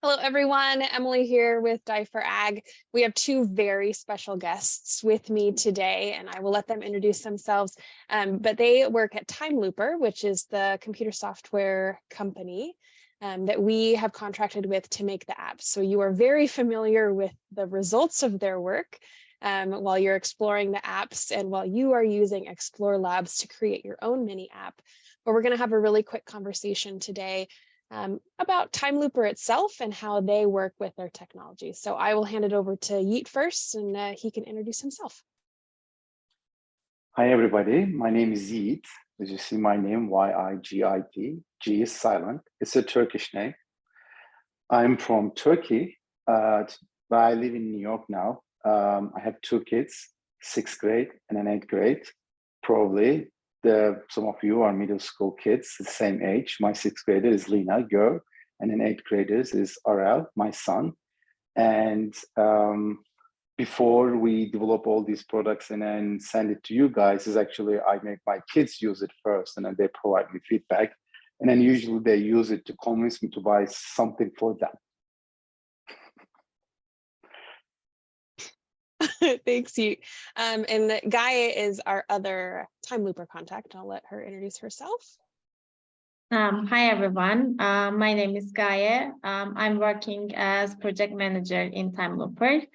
Hello, everyone. Emily here with Die for Ag. We have two very special guests with me today, and I will let them introduce themselves. But they work at Timelooper, which is the computer software company that we have contracted with to make the apps. So you are very familiar with the results of their work while you're exploring the apps and while you are using Explore Labs to create your own mini app. But we're going to have a really quick conversation today about Timelooper itself and how they work with their technology. So I will hand it over to Yeet first, and he can introduce himself. Hi, everybody. My name is Yeet. As you see my name, Y-I-G-I-T. G is silent. It's a Turkish name. I'm from Turkey, but I live in New York now. I have two kids, 6th grade and an 8th grade. Probably some of you are middle school kids, the same age. My 6th grader is Lina, girl, and an 8th grader is Arel, my son. And before we develop all these products and then send it to you guys, is actually I make my kids use it first, and then they provide me feedback. And then usually they use it to convince me to buy something for them. Thanks, Yeet. And Gaia is our other Timelooper contact. I'll let her introduce herself. Hi, everyone. My name is Gaia. I'm working as project manager in Timelooper.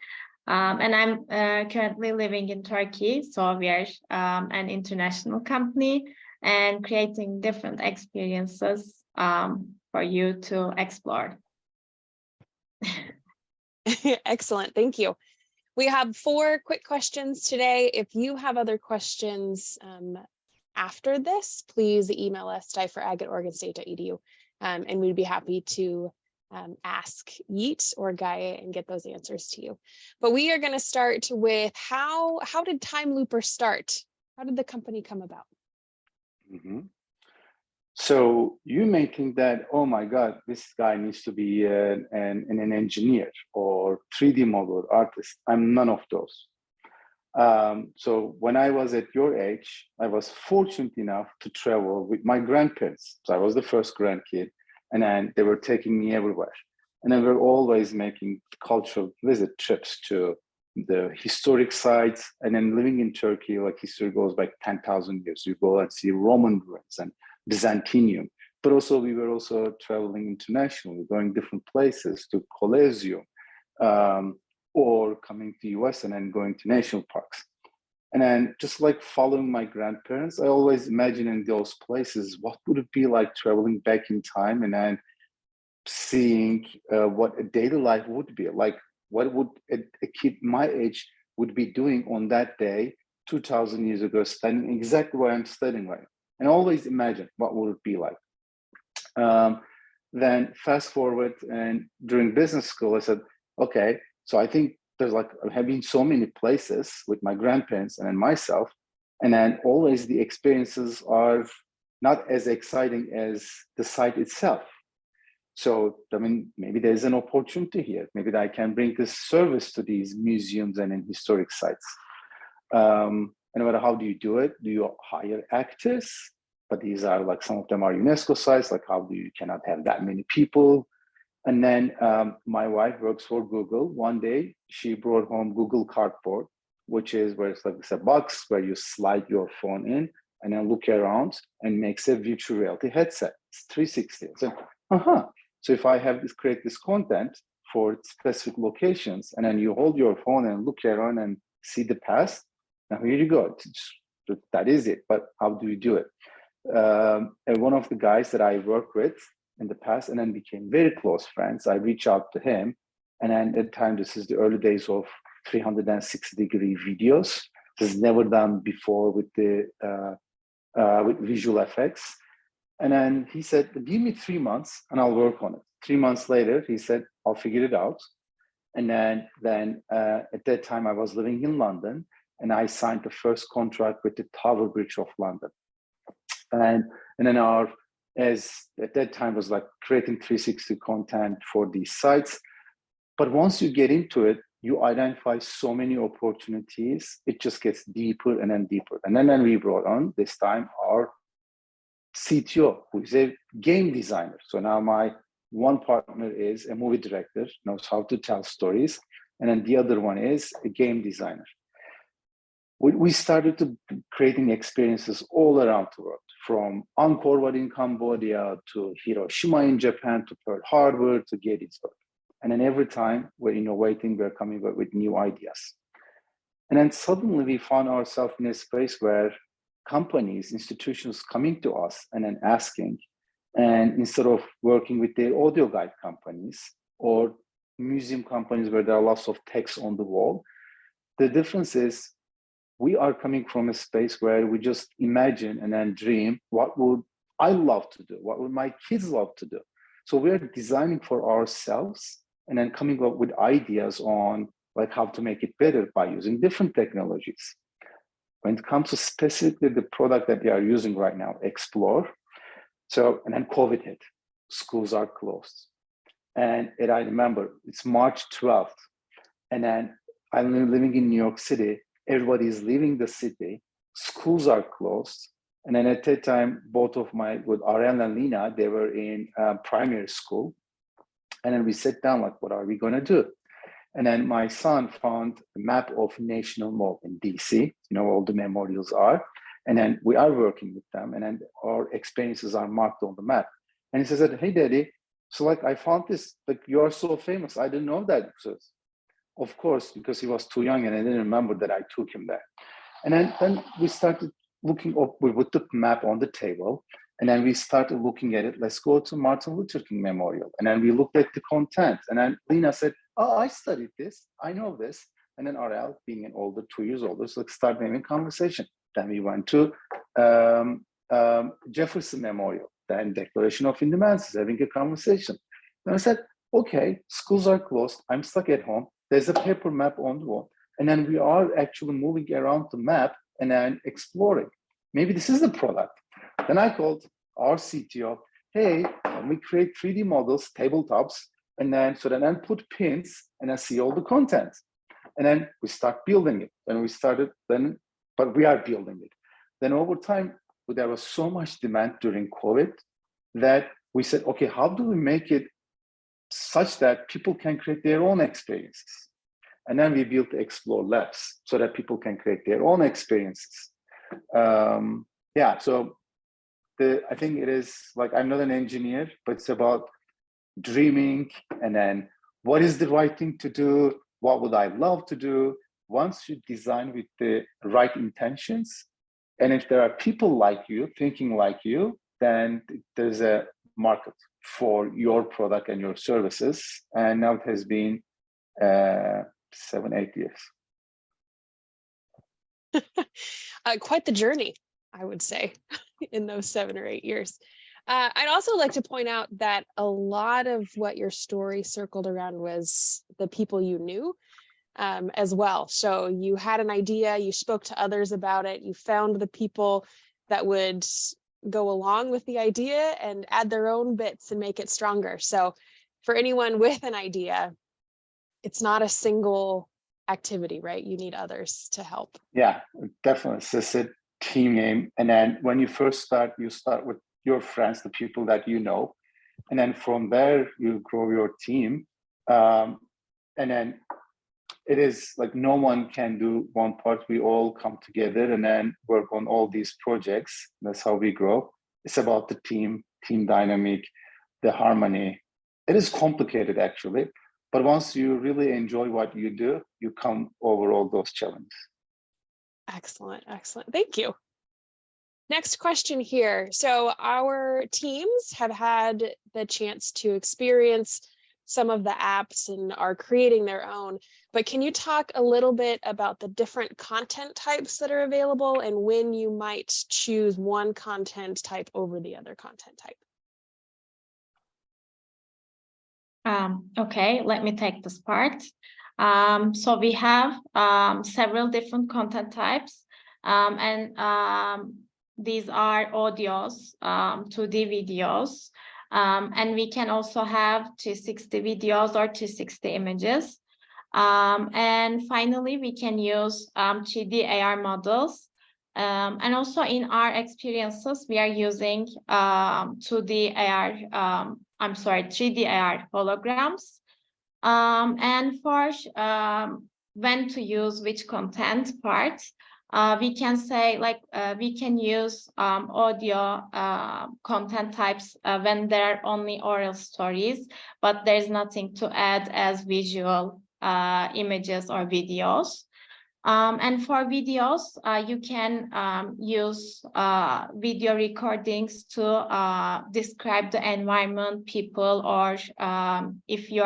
And I'm currently living in Turkey, so we are an international company and creating different experiences for you to explore. Excellent, thank you. We have 4 quick questions today. If you have other questions after this, please email us dieforag@oregonstate.edu, and we'd be happy to ask Yeet or Gaia and get those answers to you. But we are going to start with how did Timelooper start? How did the company come about? So you may think that, oh my God, this guy needs to be an engineer or 3D modeler artist. I'm none of those. So when I was at your age, I was fortunate enough to travel with my grandparents. So I was the first grandkid, and then they were taking me everywhere. And then we're always making cultural visit trips to the historic sites. And then living in Turkey, like history goes back 10,000 years. You go and see Roman ruins and Byzantium. But also we were also traveling internationally, going different places to Colosseum, or coming to US and then going to national parks. And then just like following my grandparents, I always imagine in those places, what would it be like traveling back in time and then seeing what a daily life would be like, what would a kid my age would be doing on that day 2,000 years ago, standing exactly where I'm standing right. And always imagine what would it be like. Then fast forward, and during business school, I said, okay, so I think there's like, I have been so many places with my grandparents and then myself, and then always the experiences are not as exciting as the site itself. So, I mean, maybe there's an opportunity here. Maybe I can bring this service to these museums and in historic sites. And how do you do it? Do you hire actors? But these are like, some of them are UNESCO sites. Like, how do you cannot have that many people? And then my wife works for Google. One day she brought home Google Cardboard, which is where it's like it's a box where you slide your phone in and then look around and makes a virtual reality headset. It's 360. So, so if I have this, create this content for specific locations, and then you hold your phone and look around and see the past, now here you go. That is it. But how do you do it? And one of the guys that I worked with in the past and then became very close friends, I reached out to him. And then at the time, this is the early days of 360-degree videos. This is never done before with the with visual effects. And then he said, give me 3 months and I'll work on it. 3 months later, he said, I'll figure it out. And then at that time, I was living in London, and I signed the first contract with the Tower Bridge of London. And then as at that time was like creating 360 content for these sites. But once you get into it, you identify so many opportunities. It just gets deeper and then deeper. And then we brought on this time our CTO, who is a game designer. So now my one partner is a movie director, knows how to tell stories, and then the other one is a game designer. We started to creating experiences all around the world, from Angkor Wat in Cambodia to Hiroshima in Japan to Pearl Harbor to Gettysburg. And then every time we're innovating, we're coming up with new ideas. And then suddenly we found ourselves in a space where companies, institutions coming to us and then asking, and instead of working with their audio guide companies or museum companies where there are lots of text on the wall, the difference is we are coming from a space where we just imagine and then dream, what would I love to do? What would my kids love to do? So we're designing for ourselves and then coming up with ideas on like how to make it better by using different technologies. When it comes to specifically the product that we are using right now, Explore. So, and then COVID hit, schools are closed. And I remember it's March 12th. And then I'm living in New York City. Everybody is leaving the city. Schools are closed. And then at that time, both of with Ariel and Lena, they were in primary school. And then we sat down like, what are we going to do? And then my son found a map of National Mall in DC, all the memorials are. And then we are working with them. And then our experiences are marked on the map. And he says, hey, Daddy, so like I found this, like you're so famous. I didn't know that. So, of course, because he was too young and I didn't remember that I took him there. And then we started looking up, we put the map on the table. And then we started looking at it. Let's go to Martin Luther King Memorial. And then we looked at the content. And then Lena said, oh, I studied this. I know this. And then Ariel, being an older, 2 years older, so let's start having conversation. Then we went to Jefferson Memorial. Then Declaration of Independence, having a conversation. And I said, okay, schools are closed. I'm stuck at home. There's a paper map on the wall. And then we are actually moving around the map and then exploring. Maybe this is the product. Then I called our CTO, hey, can we create 3D models, tabletops, and then put pins and then see all the content. And then we start building it. And we started then, but we are building it. Then over time, there was so much demand during COVID that we said, okay, how do we make it such that people can create their own experiences? And then we built the Explore Labs so that people can create their own experiences. So I think it is like, I'm not an engineer, but it's about dreaming and then what is the right thing to do? What would I love to do? Once you design with the right intentions, and if there are people like you, thinking like you, then there's a market for your product and your services. And now it has been 7-8 years. Quite the journey, I would say, in those 7 or 8 years. I'd also like to point out that a lot of what your story circled around was the people you knew as well. So you had an idea, you spoke to others about it, you found the people that would go along with the idea and add their own bits and make it stronger. So for anyone with an idea, it's not a single activity, right? You need others to help. Yeah, definitely. It's a team game. And then when you first start, you start with your friends, the people that you know. And then from there, you grow your team. And then it is like no one can do one part. We all come together and then work on all these projects. That's how we grow. It's about the team dynamic, the harmony. It is complicated actually, but once you really enjoy what you do, you come over all those challenges. Excellent, excellent. Thank you. Next question here. So our teams have had the chance to experience some of the apps and are creating their own, but can you talk a little bit about the different content types that are available and when you might choose one content type over the other content type? Okay, let me take this part. So we have several different content types, and these are audios, 2D videos, and we can also have 260 videos or 260 images. And finally, we can use 3D AR models And also in our experiences, we are using 3D AR holograms. And for when to use which content parts, we can say we can use audio content types when there are only oral stories, but there's nothing to add as visual images or videos. And for videos, you can use video recordings to describe the environment, people, or if you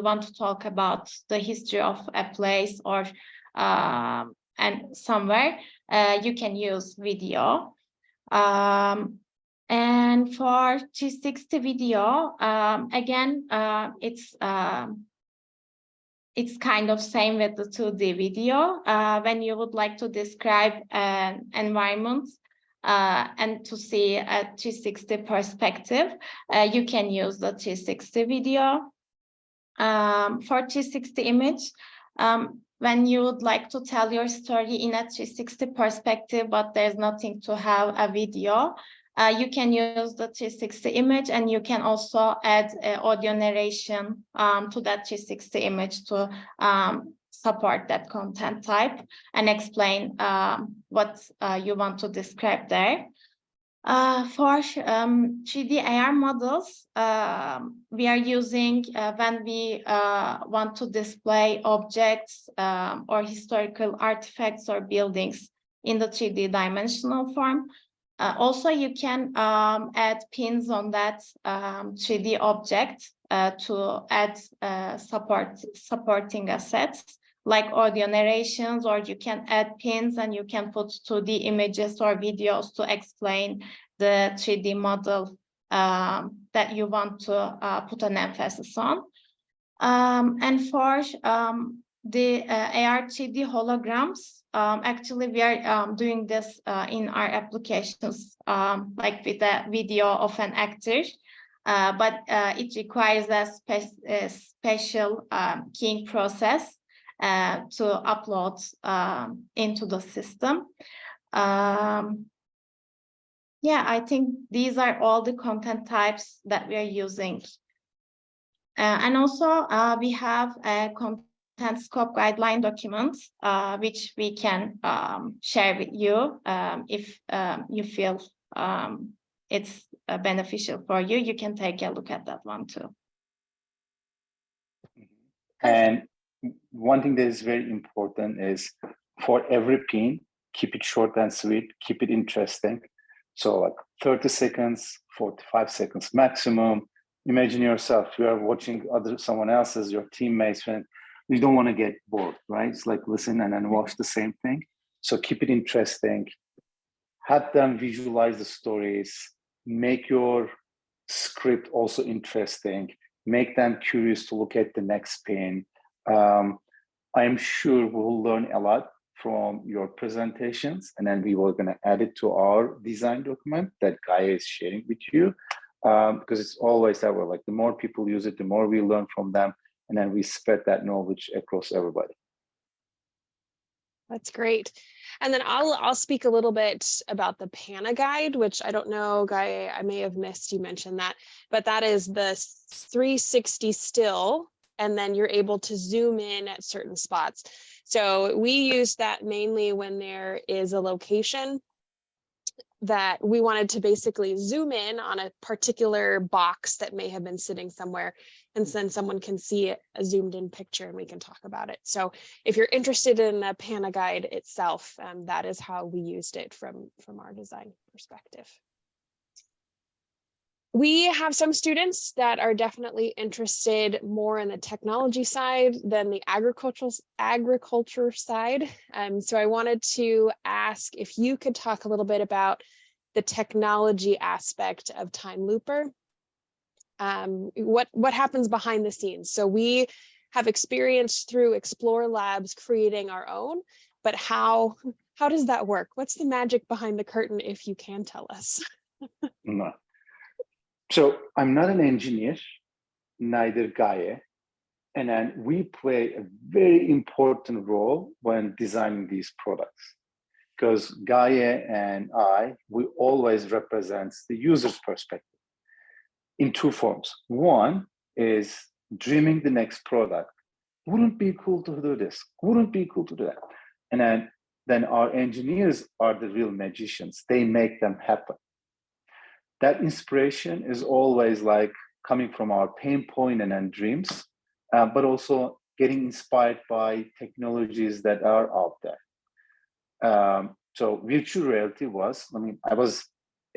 want to talk about the history of a place or and somewhere, you can use video. And for 360 video, again, it's kind of same with the 2D video. When you would like to describe an environment and to see a 360 perspective, you can use the 360 video. For 360 image, when you would like to tell your story in a 360 perspective, but there's nothing to have a video, you can use the 360 image, and you can also add audio narration to that 360 image to support that content type and explain what you want to describe there. For 3D AR models, we are using when we want to display objects or historical artifacts or buildings in the 3D dimensional form. Also, you can add pins on that 3D object to add supporting assets like audio narrations, or you can add pins and you can put 2D images or videos to explain the 3D model that you want to put an emphasis on. And for the AR 3D holograms, actually we are doing this in our applications, like with a video of an actor, but it requires a special keying process to upload into the system. Yeah, I think these are all the content types that we are using. And also we have a content scope guideline document, which we can share with you if you feel it's beneficial for you. You can take a look at that one too. And one thing that is very important is for every pin, keep it short and sweet, keep it interesting. So like 30 seconds, 45 seconds maximum. Imagine yourself, you are watching someone else's, your teammates, and you don't want to get bored, right? It's like listen and then watch the same thing. So keep it interesting. Have them visualize the stories. Make your script also interesting. Make them curious to look at the next pin. I'm sure we'll learn a lot from your presentations, and then we were going to add it to our design document that Gaia is sharing with you, because it's always that way. Like the more people use it, the more we learn from them, and then we spread that knowledge across everybody. That's great. And then I'll speak a little bit about the PANA guide, which I don't know, Gaia, I may have missed you mentioned that, but that is the 360 still, and then you're able to zoom in at certain spots. So we use that mainly when there is a location that we wanted to basically zoom in on a particular box that may have been sitting somewhere, and then someone can see a zoomed in picture and we can talk about it. So if you're interested in the PANA guide itself, that is how we used it from our design perspective. We have some students that are definitely interested more in the technology side than the agriculture side. So I wanted to ask if you could talk a little bit about the technology aspect of Timelooper. What happens behind the scenes? So we have experience through Explore Labs creating our own, but how does that work? What's the magic behind the curtain, if you can tell us? No. So I'm not an engineer, neither Gaia, and then we play a very important role when designing these products. because Gaia and we always represents the user's perspective in two forms. One is dreaming the next product. Wouldn't be cool to do this? Wouldn't be cool to do that? And then our engineers are the real magicians. They make them happen. That inspiration is always like coming from our pain point and then dreams, but also getting inspired by technologies that are out there. So virtual reality was,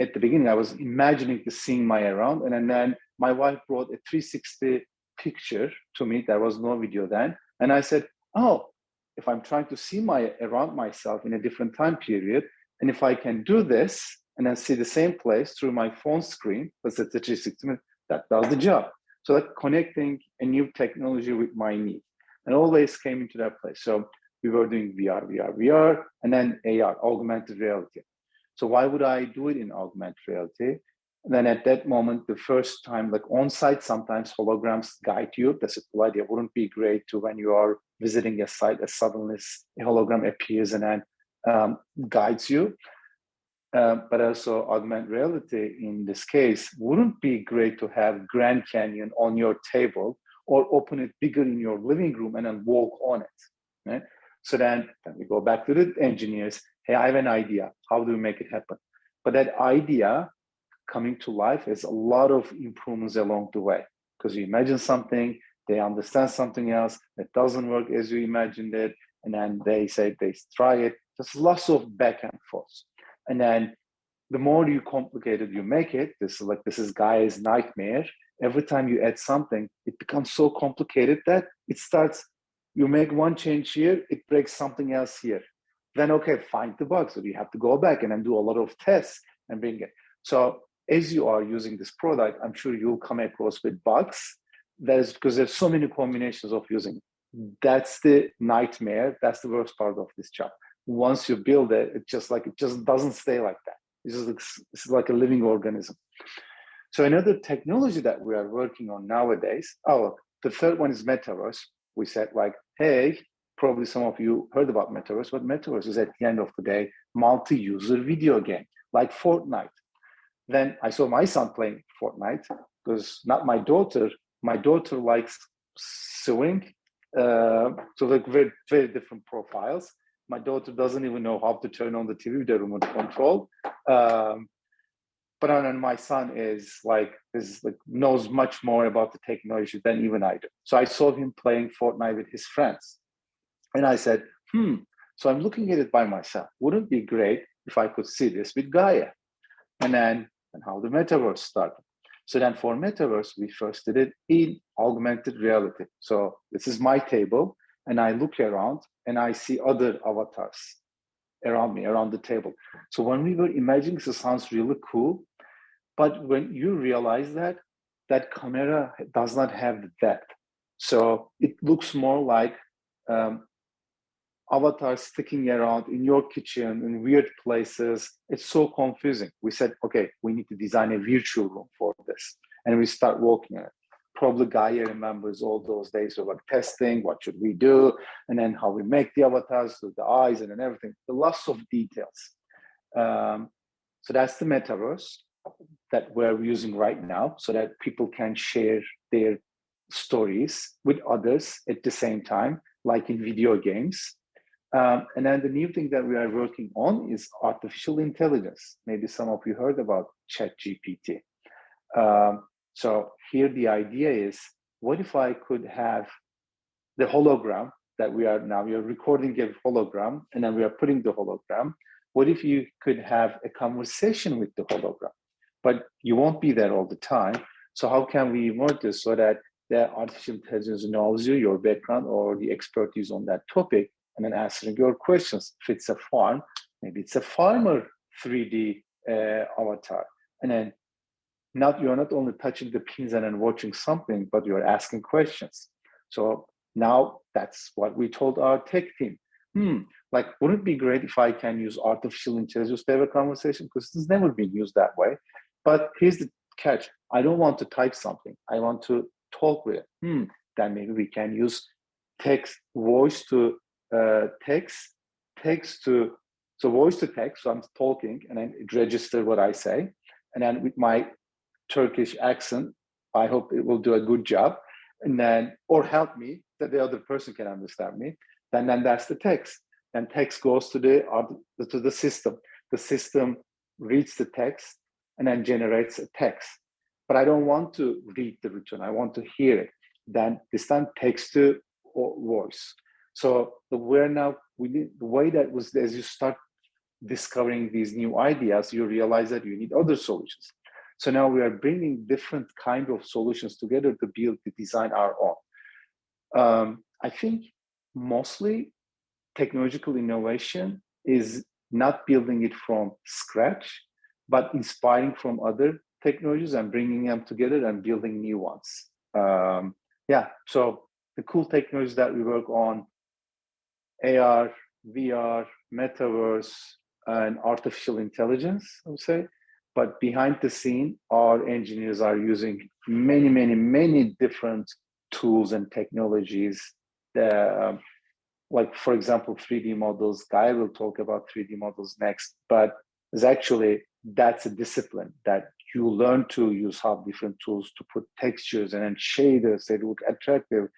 at the beginning, I was imagining to seeing my around, and then my wife brought a 360 picture to me. There was no video then. And I said, oh, if I'm trying to see my around myself in a different time period, and if I can do this and then see the same place through my phone screen, that's at the 360, that does the job. So like connecting a new technology with my need, and always came into that place. So we were doing VR, and then AR, augmented reality. So why would I do it in augmented reality? And then at that moment, the first time, like on site, sometimes holograms guide you. That's a cool idea. Wouldn't be great to, when you are visiting a site, suddenly a hologram appears and then guides you. But also augmented reality in this case, wouldn't be great to have Grand Canyon on your table or open it bigger in your living room and then walk on it, right? So then we go back to the engineers. Hey, I have an idea. How do we make it happen? But that idea coming to life is a lot of improvements along the way, because you imagine something, they understand something else that doesn't work as you imagined it, and then they say they try it. There's lots of back and forth. And then the more you complicated you make it, this is Gaia's nightmare. Every time you add something, it becomes so complicated that it starts, you make one change here, it breaks something else here. Then, okay, find the bug. So you have to go back and then do a lot of tests and bring it. So as you are using this product, I'm sure you'll come across with bugs. That is because there's so many combinations of using it. That's the nightmare. That's the worst part of this job. Once you build it, it just doesn't stay like that. It's like a living organism. So another technology that we are working on nowadays, the third one is metaverse. We said like, hey, probably some of you heard about metaverse, but metaverse is at the end of the day, multi-user video game, like Fortnite. Then I saw my son playing Fortnite, because not my daughter likes sewing. So like very, very different profiles. My daughter doesn't even know how to turn on the TV with the remote control. But then my son knows much more about the technology than even I do. So I saw him playing Fortnite with his friends. And I said, so I'm looking at it by myself. Wouldn't it be great if I could see this with Gaia? And how the metaverse started. So then for metaverse, we first did it in augmented reality. So this is my table, and I look around and I see other avatars around me, around the table. So when we were imagining, this sounds really cool, but when you realize that camera does not have the depth. So it looks more like avatars sticking around in your kitchen in weird places. It's so confusing. We said, okay, we need to design a virtual room for this. And we start working on it. Probably Gaia remembers all those days of like testing, what should we do? And then how we make the avatars with the eyes and then everything. Lots of details. So that's the metaverse that we're using right now, so that people can share their stories with others at the same time, like in video games. And then the new thing that we are working on is artificial intelligence. Maybe some of you heard about ChatGPT. So here the idea is, what if I could have the hologram that we are recording a hologram, and then we are putting the hologram. What if you could have a conversation with the hologram, but you won't be there all the time? So how can we work this so that the artificial intelligence knows you, your background, or the expertise on that topic, and then answering your questions? If it's a farm, maybe it's a farmer 3D avatar. And then you're not only touching the pins and then watching something, but you're asking questions. So now that's what we told our tech team. Wouldn't it be great if I can use artificial intelligence to have a conversation? Because it's never been used that way. But here's the catch. I don't want to type something. I want to talk with it. Then maybe we can use text, voice to text to So voice to text, so I'm talking and then it registers what I say. And then with my Turkish accent, I hope it will do a good job. And then, or help me that the other person can understand me. Then that's the text. And text goes to the system. The system reads the text and then generates a text. But I don't want to read the return. I want to hear it. Then this time text to voice. So the way that was, as you start discovering these new ideas, you realize that you need other solutions. So now we are bringing different kind of solutions together to design our own. I think mostly technological innovation is not building it from scratch, but inspiring from other technologies and bringing them together and building new ones. So the cool technologies that we work on, AR, VR, metaverse, and artificial intelligence, I would say. But behind the scene, our engineers are using many different tools and technologies. Like, for example, 3D models. Guy will talk about 3D models next, but that's a discipline that you learn to use how different tools to put textures and then shaders that look attractive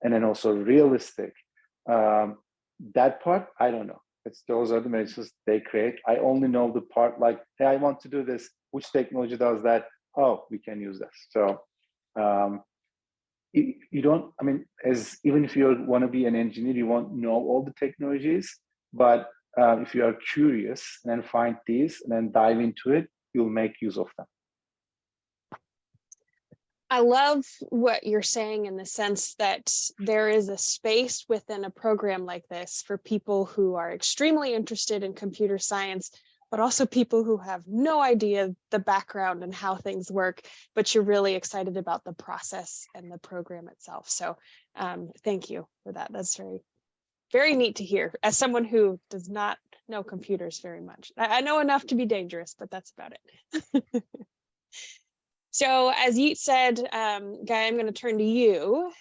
and then also realistic. That part, I don't know. Those are the measures they create. I only know the part like, hey, I want to do this. Which technology does that? Oh, we can use this. So you don't, I mean, even if you want to be an engineer, you won't know all the technologies, but if you are curious and then find these and then dive into it, you'll make use of them. I love what you're saying in the sense that there is a space within a program like this for people who are extremely interested in computer science, but also people who have no idea the background and how things work, but you're really excited about the process and the program itself. So thank you for that. That's very neat to hear as someone who does not know computers very much. I know enough to be dangerous, but that's about it. So as Yeet said, Guy, I'm going to turn to you.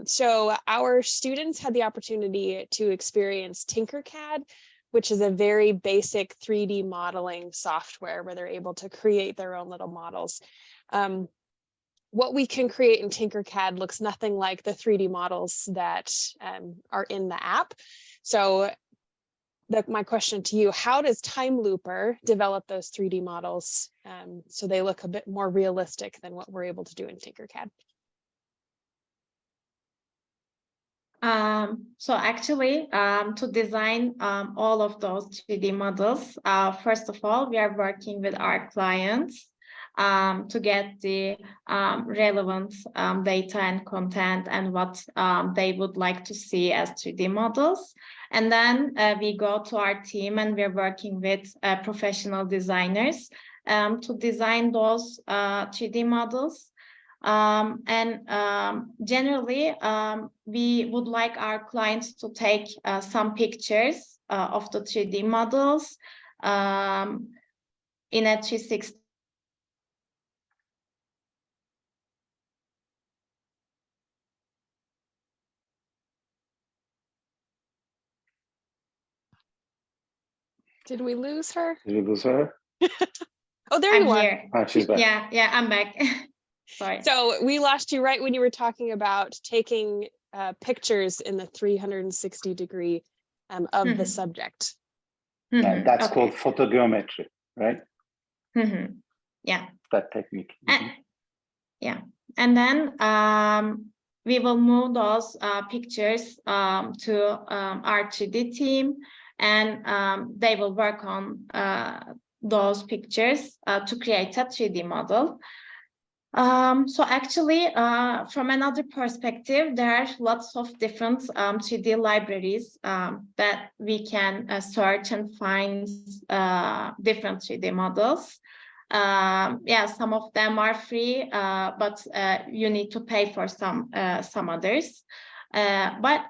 So our students had the opportunity to experience Tinkercad, which is a very basic 3D modeling software where they're able to create their own little models. What we can create in Tinkercad looks nothing like the 3D models that are in the app. So my question to you, how does Timelooper develop those 3D models so they look a bit more realistic than what we're able to do in Tinkercad? So actually, to design all of those 3D models, first of all, we are working with our clients to get the relevant data and content and what they would like to see as 3D models. And then we go to our team and we're working with professional designers to design those 3D models. Generally, we would like our clients to take some pictures of the 3D models in a 360. Did we lose her? Did we lose her? Oh, there I'm you are. here. Oh, she's back. Yeah, I'm back. Sorry. So we lost you right when you were talking about taking pictures in the 360 degree of the subject. And that's called photogrammetry, right? Yeah. That technique. Yeah. And then we will move those pictures to our 3D team, and they will work on those pictures to create a 3D model. So actually, from another perspective, there are lots of different 3D libraries that we can search and find different 3D models. Yeah, some of them are free, but you need to pay for some others. But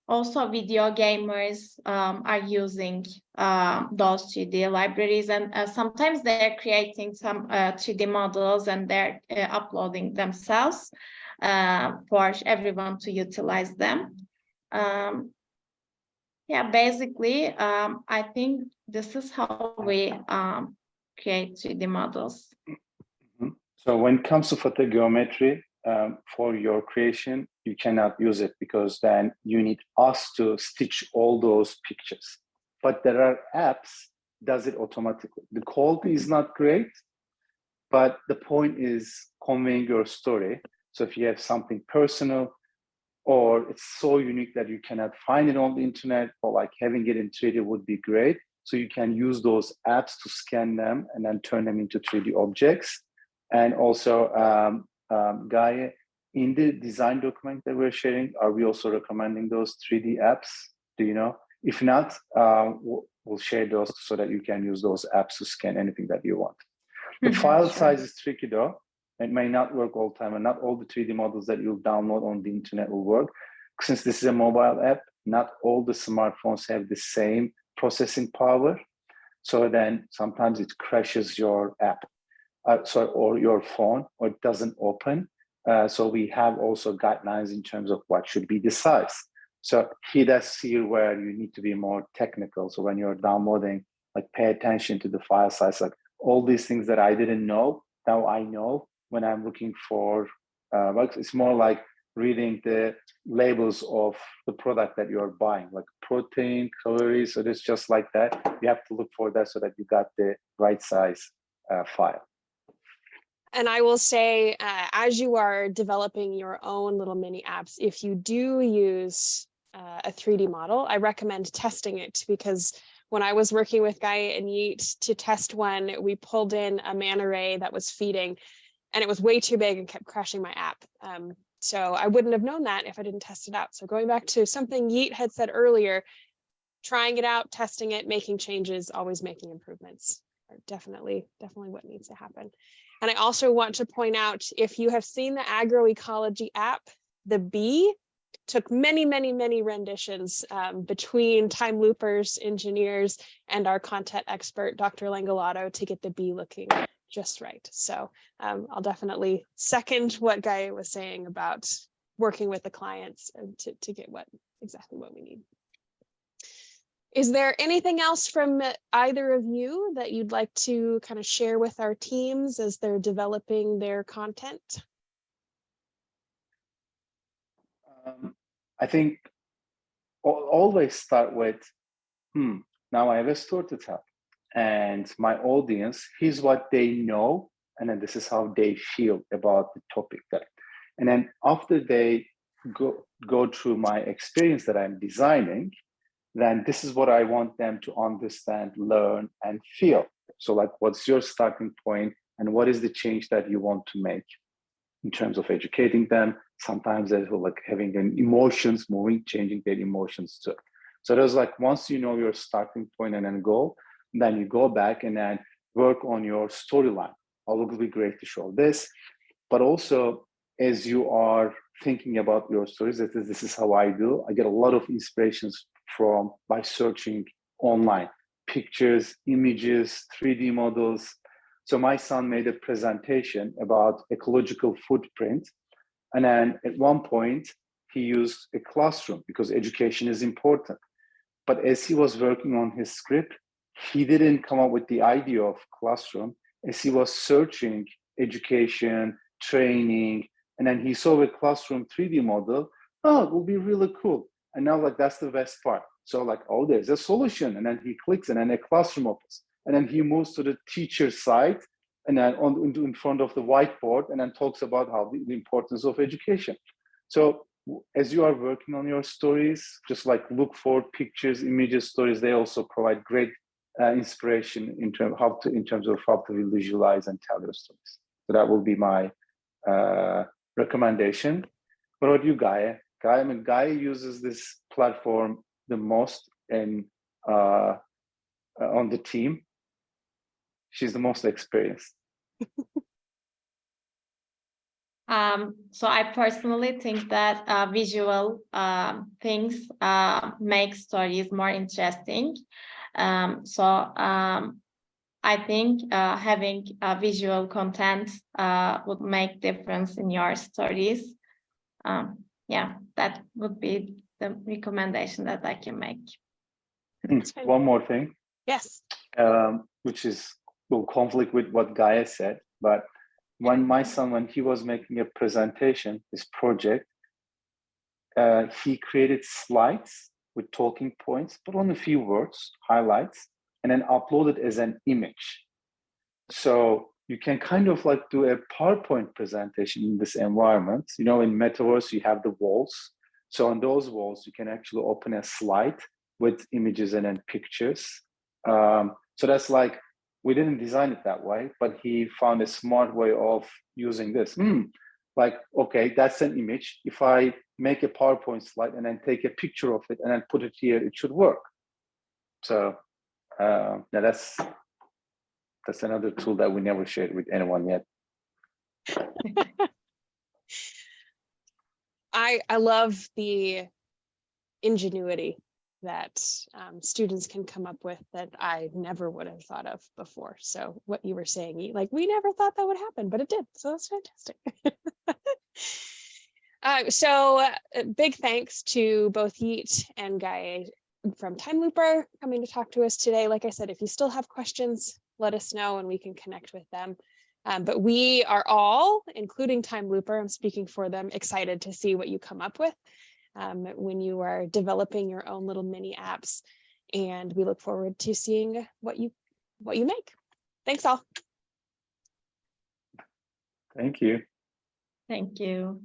also video gamers are using those 3D libraries, and sometimes they're creating some 3D models and they're uploading themselves for everyone to utilize them. Yeah, basically, I think this is how we create 3D models. So when it comes to photogeometry, for your creation, you cannot use it because then you need us to stitch all those pictures. But there are apps does it automatically. The quality is not great, but the point is conveying your story. So if you have something personal or it's so unique that you cannot find it on the internet, or like having it in 3D would be great. So you can use those apps to scan them and then turn them into 3D objects. And also, Gaia, in the design document that we're sharing, are we also recommending those 3D apps? Do you know? If not, we'll share those so that you can use those apps to scan anything that you want. The file size is tricky though. It may not work all the time, and not all the 3D models that you'll download on the internet will work. Since this is a mobile app, not all the smartphones have the same processing power. So then sometimes it crashes your app, or your phone, or it doesn't open. So we have also guidelines in terms of what should be the size. So that's here where you need to be more technical. So when you're downloading, like pay attention to the file size, like all these things that I didn't know, now I know when I'm looking for, it's more like reading the labels of the product that you're buying, like protein, calories. So it's just like that. You have to look for that so that you got the right size file. And I will say, as you are developing your own little mini apps, if you do use a 3D model, I recommend testing it, because when I was working with Gaia and Yeet to test one, we pulled in a manta ray that was feeding, and it was way too big and kept crashing my app. So I wouldn't have known that if I didn't test it out. So going back to something Yeet had said earlier, trying it out, testing it, making changes, always making improvements are definitely what needs to happen. And I also want to point out, if you have seen the agroecology app, the bee took many renditions between Timelooper's engineers and our content expert, Dr. Langolato, to get the bee looking just right. So I'll definitely second what Gaia was saying about working with the clients to get exactly what we need. Is there anything else from either of you that you'd like to kind of share with our teams as they're developing their content? I think always start with, now I have a story to tell. And my audience, here's what they know, and then this is how they feel about the topic. And then after they go through my experience that I'm designing, then this is what I want them to understand, learn, and feel. So like, what's your starting point, and what is the change that you want to make in terms of educating them? Sometimes there's like having emotions, changing their emotions too. So there's like, once you know your starting point and then goal, then you go back and then work on your storyline. Oh, it would be great to show this, but also as you are thinking about your stories, this is how I do. I get a lot of inspirations by searching online, pictures, images, 3D models. So my son made a presentation about ecological footprint. And then at one point, he used a classroom because education is important. But as he was working on his script, he didn't come up with the idea of classroom. As he was searching education, training, and then he saw a classroom 3D model, oh, it will be really cool. And now like, that's the best part. So like, oh, there's a solution. And then he clicks and then a classroom opens. And then he moves to the teacher side and then in front of the whiteboard and then talks about how the importance of education. So as you are working on your stories, just like look for pictures, images, stories. They also provide great inspiration in terms of how to visualize and tell your stories. So that will be my recommendation. What about you, Gaia? Gaia uses this platform the most on the team. She's the most experienced. So I personally think that visual things make stories more interesting. I think having visual content would make difference in your stories. Yeah, that would be the recommendation that I can make. That's fine. One more thing, Yes. which will conflict with what Gaia said, but when my son, when he was making a presentation, his project, he created slides with talking points, put on a few words, highlights, and then upload it as an image. So you can kind of like do a PowerPoint presentation in this environment. You know, in Metaverse, you have the walls. So on those walls, you can actually open a slide with images and then pictures. So that's like, we didn't design it that way, but he found a smart way of using this. Like, okay, that's an image. If I make a PowerPoint slide and then take a picture of it and then put it here, it should work. So yeah, that's another tool that we never shared with anyone yet. I love the ingenuity that students can come up with that I never would have thought of before. So what you were saying, like, we never thought that would happen, but it did. So that's fantastic. So big thanks to both Yeet and Gaia from Timelooper coming to talk to us today. Like I said, if you still have questions, let us know and we can connect with them. But we are all, including Timelooper, I'm speaking for them, excited to see what you come up with when you are developing your own little mini apps. And we look forward to seeing what you make. Thanks all. Thank you. Thank you.